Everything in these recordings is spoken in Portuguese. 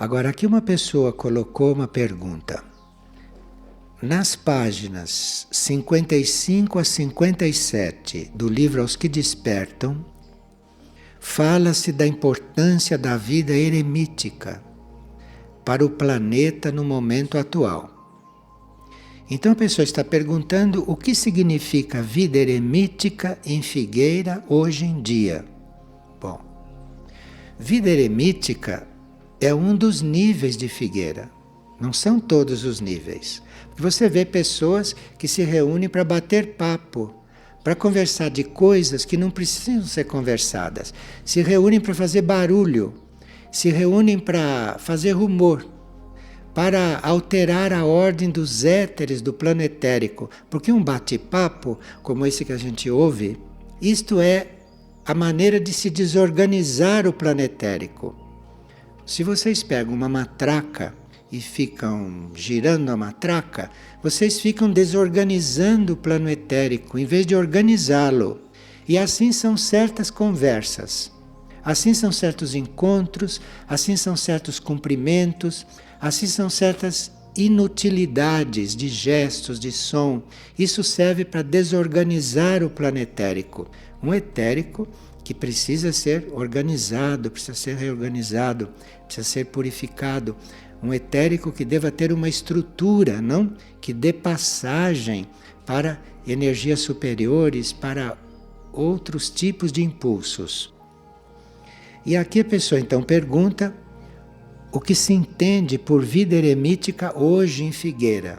Agora, aqui uma pessoa colocou uma pergunta. Nas páginas 55 a 57 do livro Aos que Despertam, fala-se da importância da vida eremítica para o planeta no momento atual. Então a pessoa está perguntando o que significa vida eremítica em Figueira hoje em dia. Bom, vida eremítica é um dos níveis de Figueira. Não são todos os níveis. Você vê pessoas que se reúnem para bater papo, para conversar de coisas que não precisam ser conversadas. Se reúnem para fazer barulho, se reúnem para fazer rumor, para alterar a ordem dos éteres do plano etérico. Porque um bate-papo, como esse que a gente ouve, isto é a maneira de se desorganizar o plano etérico. Se vocês pegam uma matraca e ficam girando a matraca, vocês ficam desorganizando o plano etérico, em vez de organizá-lo. E assim são certas conversas, assim são certos encontros, assim são certos cumprimentos, assim são certas inutilidades de gestos, de som. Isso serve para desorganizar o plano etérico. Um etérico que precisa ser organizado, precisa ser reorganizado, precisa ser purificado. Um etérico que deva ter uma estrutura, não? Que dê passagem para energias superiores, para outros tipos de impulsos. E aqui a pessoa então pergunta o que se entende por vida eremítica hoje em Figueira.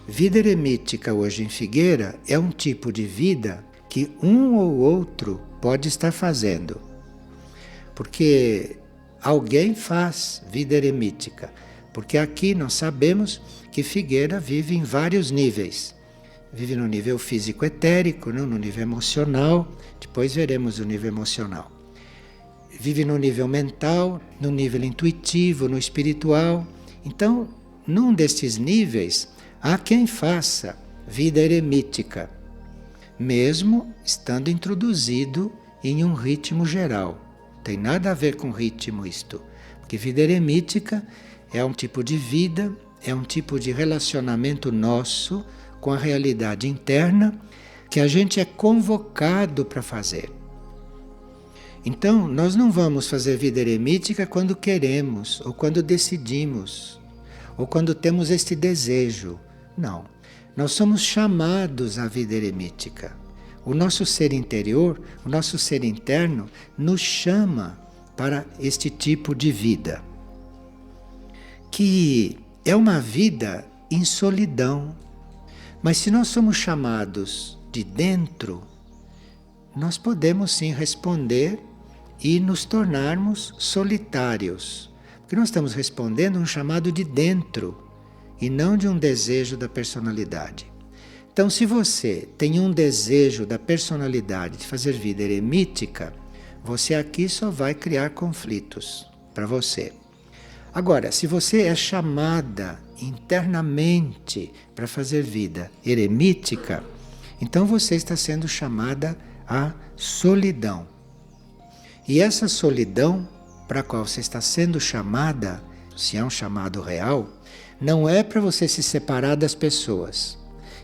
Vida eremítica hoje em Figueira é um tipo de vida que um ou outro pode estar fazendo. Porque alguém faz vida eremítica, porque aqui nós sabemos que Figueira vive em vários níveis. Vive no nível físico-etérico, no nível emocional, depois veremos o nível emocional. Vive no nível mental, no nível intuitivo, no espiritual. Então, num destes níveis, há quem faça vida eremítica, mesmo estando introduzido em um ritmo geral. Tem nada a ver com ritmo isto, porque vida eremítica é um tipo de vida, é um tipo de relacionamento nosso com a realidade interna que a gente é convocado para fazer. Então, nós não vamos fazer vida eremítica quando queremos, ou quando decidimos, ou quando temos este desejo. Não. Nós somos chamados à vida eremítica. O nosso ser interior, o nosso ser interno, nos chama para este tipo de vida. Que é uma vida em solidão. Mas se nós somos chamados de dentro, nós podemos sim responder e nos tornarmos solitários. Porque nós estamos respondendo um chamado de dentro e não de um desejo da personalidade. Então, se você tem um desejo da personalidade de fazer vida eremítica, você aqui só vai criar conflitos para você. Agora, se você é chamada internamente para fazer vida eremítica, então você está sendo chamada à solidão. E essa solidão para a qual você está sendo chamada, se é um chamado real, não é para você se separar das pessoas.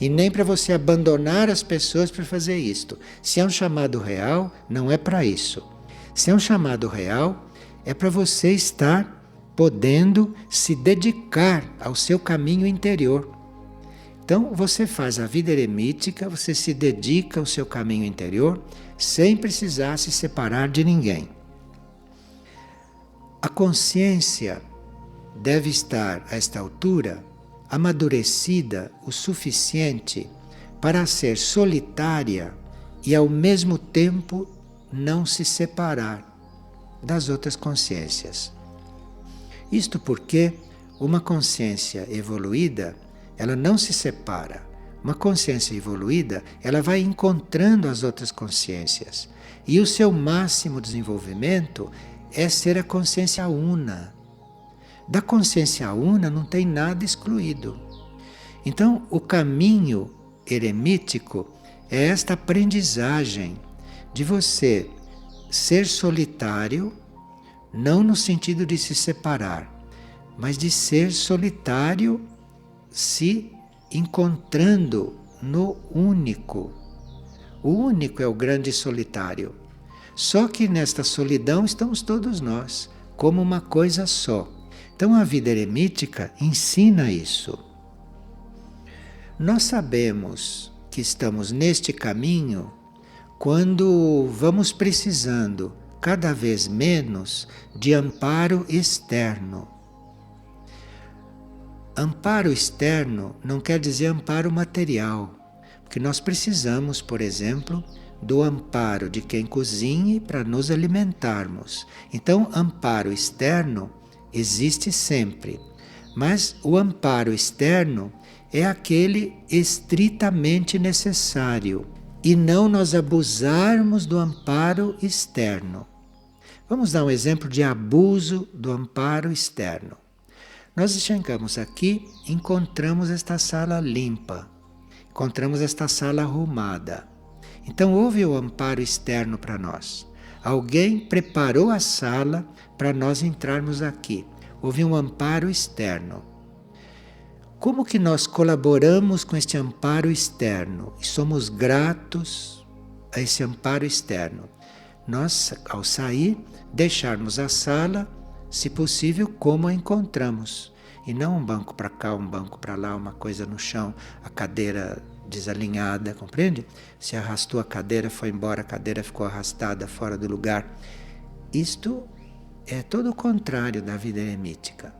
E nem para você abandonar as pessoas para fazer isto. Se é um chamado real, não é para isso. Se é um chamado real, é para você estar podendo se dedicar ao seu caminho interior. Então, você faz a vida eremítica, você se dedica ao seu caminho interior, sem precisar se separar de ninguém. A consciência deve estar, a esta altura, amadurecida o suficiente para ser solitária e ao mesmo tempo não se separar das outras consciências. Isto porque uma consciência evoluída, ela não se separa. Uma consciência evoluída, ela vai encontrando as outras consciências. E o seu máximo desenvolvimento é ser a consciência una. Da consciência una não tem nada excluído. Então, o caminho eremítico é esta aprendizagem de você ser solitário não no sentido de se separar, mas de ser solitário, se encontrando no único. O único é o grande solitário. Só que nesta solidão estamos todos nós, como uma coisa só. Então a vida eremítica ensina isso. Nós sabemos que estamos neste caminho quando vamos precisando cada vez menos de amparo externo. Amparo externo não quer dizer amparo material, porque nós precisamos, por exemplo, do amparo de quem cozinhe para nos alimentarmos. Então, amparo externo existe sempre, mas o amparo externo é aquele estritamente necessário e não nós abusarmos do amparo externo. Vamos dar um exemplo de abuso do amparo externo. Nós chegamos aqui, encontramos esta sala limpa, encontramos esta sala arrumada. Então houve o amparo externo para nós. Alguém preparou a sala para nós entrarmos aqui. Houve um amparo externo. Como que nós colaboramos com este amparo externo e somos gratos a esse amparo externo? Nós, ao sair, deixarmos a sala, se possível, como a encontramos. E não um banco para cá, um banco para lá, uma coisa no chão, a cadeira desalinhada, compreende? Se arrastou a cadeira, foi embora, a cadeira ficou arrastada fora do lugar. Isto é todo o contrário da vida eremítica.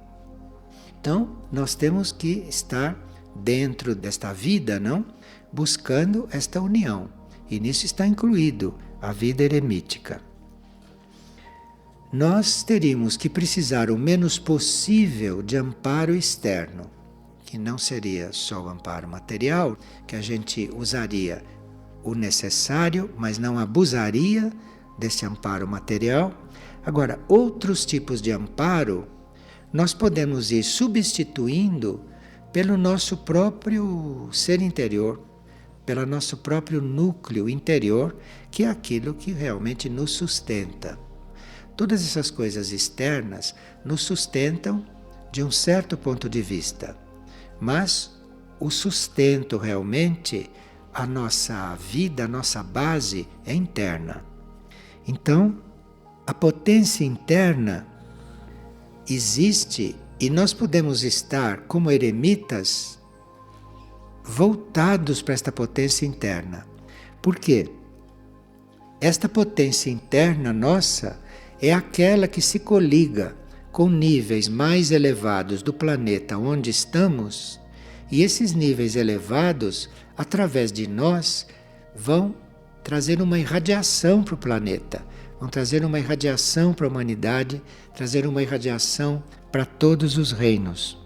Então, nós temos que estar dentro desta vida, não? Buscando esta união. E nisso está incluído a vida eremítica. Nós teríamos que precisar o menos possível de amparo externo, que não seria só o amparo material, que a gente usaria o necessário, mas não abusaria desse amparo material. Agora, outros tipos de amparo nós podemos ir substituindo pelo nosso próprio ser interior, pelo nosso próprio núcleo interior, que é aquilo que realmente nos sustenta. Todas essas coisas externas nos sustentam de um certo ponto de vista, mas o sustento realmente, a nossa vida, a nossa base é interna. Então, a potência interna existe e nós podemos estar como eremitas voltados para esta potência interna. Por quê? Esta potência interna nossa é aquela que se coliga com níveis mais elevados do planeta onde estamos, e esses níveis elevados, através de nós, vão trazer uma irradiação para o planeta, vão trazer uma irradiação para a humanidade, trazer uma irradiação para todos os reinos.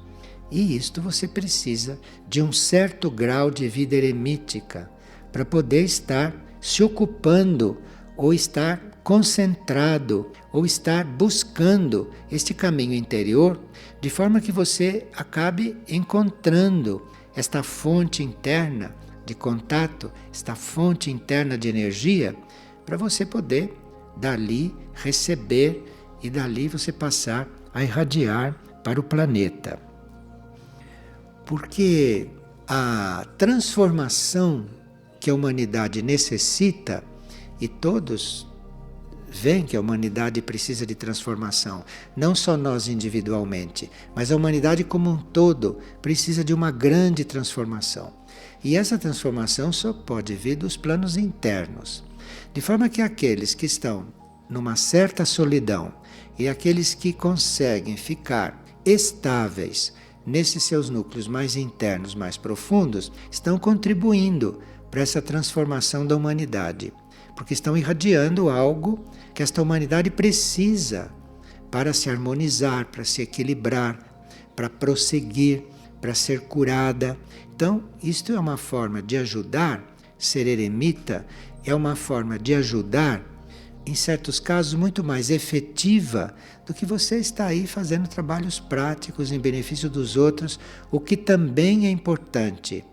E isto você precisa de um certo grau de vida eremítica para poder estar se ocupando ou estar concentrado ou estar buscando este caminho interior, de forma que você acabe encontrando esta fonte interna de contato, esta fonte interna de energia, para você poder dali receber e dali você passar a irradiar para o planeta. Porque a transformação que a humanidade necessita, e todos veem que a humanidade precisa de transformação, não só nós individualmente, mas a humanidade como um todo precisa de uma grande transformação. E essa transformação só pode vir dos planos internos. De forma que aqueles que estão numa certa solidão e aqueles que conseguem ficar estáveis nesses seus núcleos mais internos, mais profundos, estão contribuindo para essa transformação da humanidade. Porque estão irradiando algo que esta humanidade precisa para se harmonizar, para se equilibrar, para prosseguir, para ser curada. Então, isto é uma forma de ajudar. Ser eremita é uma forma de ajudar, em certos casos, muito mais efetiva do que você está aí fazendo trabalhos práticos em benefício dos outros, o que também é importante.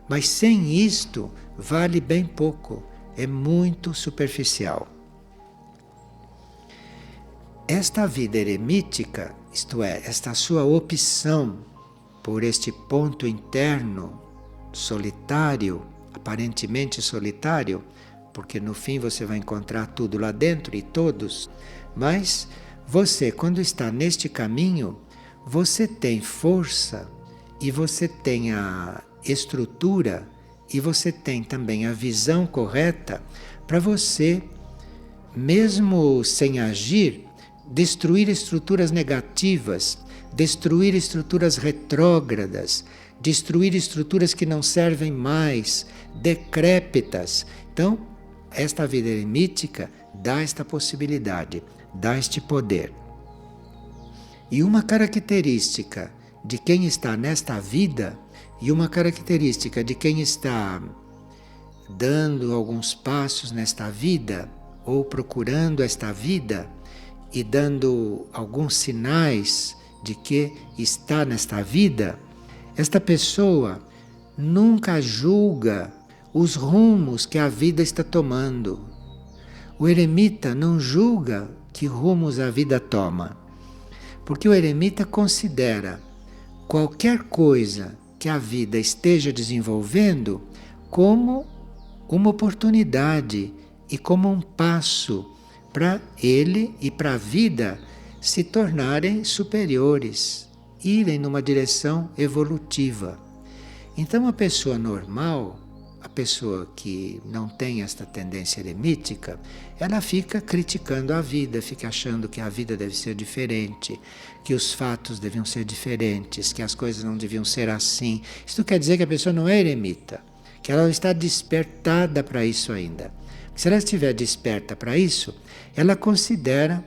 Mas sem isto, vale bem pouco. É muito superficial. esta vida eremítica, isto é, esta sua opção por este ponto interno solitário, aparentemente solitário, porque no fim você vai encontrar tudo lá dentro e todos, mas você, quando está neste caminho, você tem força e você tem a estrutura e você tem também a visão correta para você, mesmo sem agir, destruir estruturas negativas, destruir estruturas retrógradas, destruir estruturas que não servem mais, decrépitas. Então, esta vida eremítica dá esta possibilidade, dá este poder. E uma característica de quem está nesta vida, e uma característica de quem está dando alguns passos nesta vida, ou procurando esta vida, e dando alguns sinais de que está nesta vida, esta pessoa nunca julga os rumos que a vida está tomando. O eremita não julga que rumos a vida toma, porque o eremita considera qualquer coisa que a vida esteja desenvolvendo como uma oportunidade e como um passo para ele e para a vida se tornarem superiores, irem numa direção evolutiva. Então a pessoa normal, a pessoa que não tem esta tendência eremítica, ela fica criticando a vida, fica achando que a vida deve ser diferente, que os fatos deviam ser diferentes, que as coisas não deviam ser assim. Isso quer dizer que a pessoa não é eremita, que ela está despertada para isso ainda. Se ela estiver desperta para isso, ela considera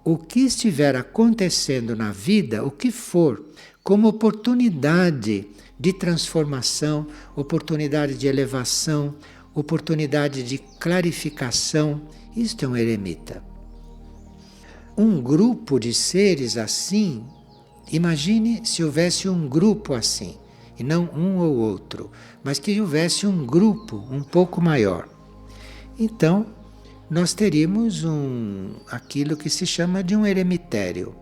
o que estiver acontecendo na vida, o que for, como oportunidade de transformação, oportunidade de elevação, oportunidade de clarificação. Isto é um eremita. Um grupo de seres assim, imagine se houvesse um grupo assim, e não um ou outro, mas que houvesse um grupo um pouco maior. Então, nós teríamos aquilo que se chama de um eremitério.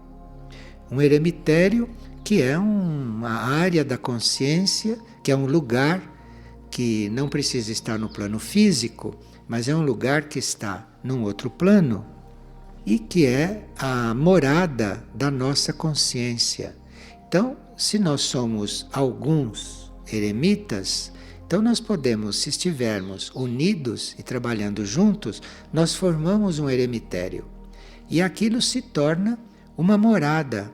Um eremitério que é uma área da consciência, que é um lugar que não precisa estar no plano físico, mas é um lugar que está num outro plano e que é a morada da nossa consciência. Então, se nós somos alguns eremitas, então nós podemos, se estivermos unidos e trabalhando juntos, nós formamos um eremitério. E aquilo se torna uma morada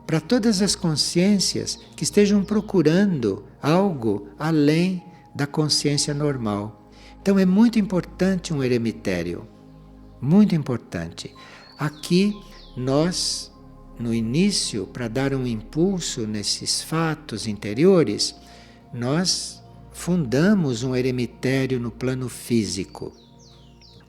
para todas as consciências que estejam procurando algo além da consciência normal. Então é muito importante um eremitério, muito importante. Aqui nós, no início, para dar um impulso nesses fatos interiores, nós fundamos um eremitério no plano físico,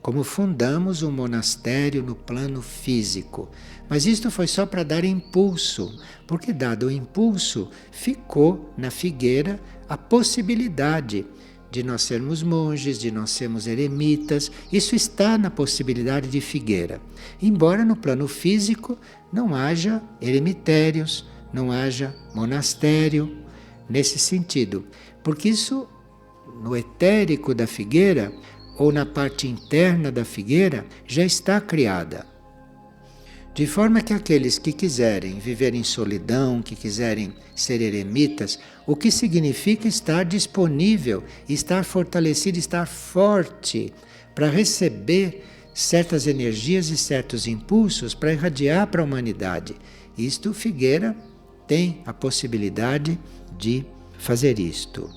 como fundamos um monastério no plano físico. Mas isto foi só para dar impulso, porque dado o impulso, ficou na figueira a possibilidade de nós sermos monges, de nós sermos eremitas. Isso está na possibilidade de figueira. Embora no plano físico não haja eremitérios, não haja monastério, nesse sentido. Porque isso, no etérico da figueira, ou na parte interna da figueira, já está criada. De forma que aqueles que quiserem viver em solidão, que quiserem ser eremitas, o que significa estar disponível, estar fortalecido, estar forte para receber certas energias e certos impulsos para irradiar para a humanidade. Isto, Figueira tem a possibilidade de fazer isto.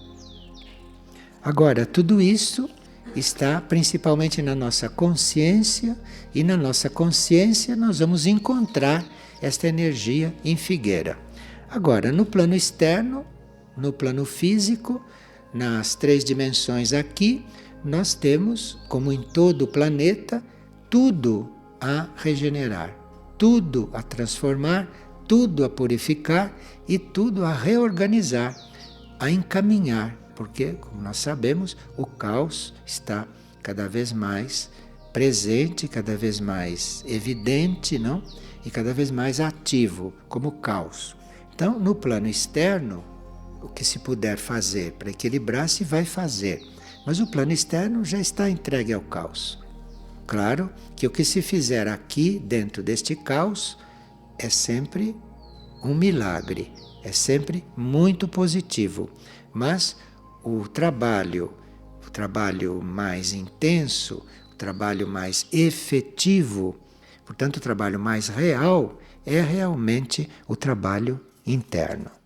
Agora, tudo isso está principalmente na nossa consciência, e na nossa consciência nós vamos encontrar esta energia em Figueira. Agora, no plano externo, no plano físico, nas 3 dimensões aqui, nós temos, como em todo o planeta, tudo a regenerar, tudo a transformar, tudo a purificar e tudo a reorganizar, a encaminhar. Porque, como nós sabemos, o caos está cada vez mais presente, cada vez mais evidente, não? E cada vez mais ativo, como caos. Então, no plano externo, o que se puder fazer para equilibrar, se vai fazer. Mas o plano externo já está entregue ao caos. Claro que o que se fizer aqui, dentro deste caos, é sempre um milagre, é sempre muito positivo. Mas o trabalho mais intenso, o trabalho mais efetivo, portanto, o trabalho mais real, é realmente o trabalho interno.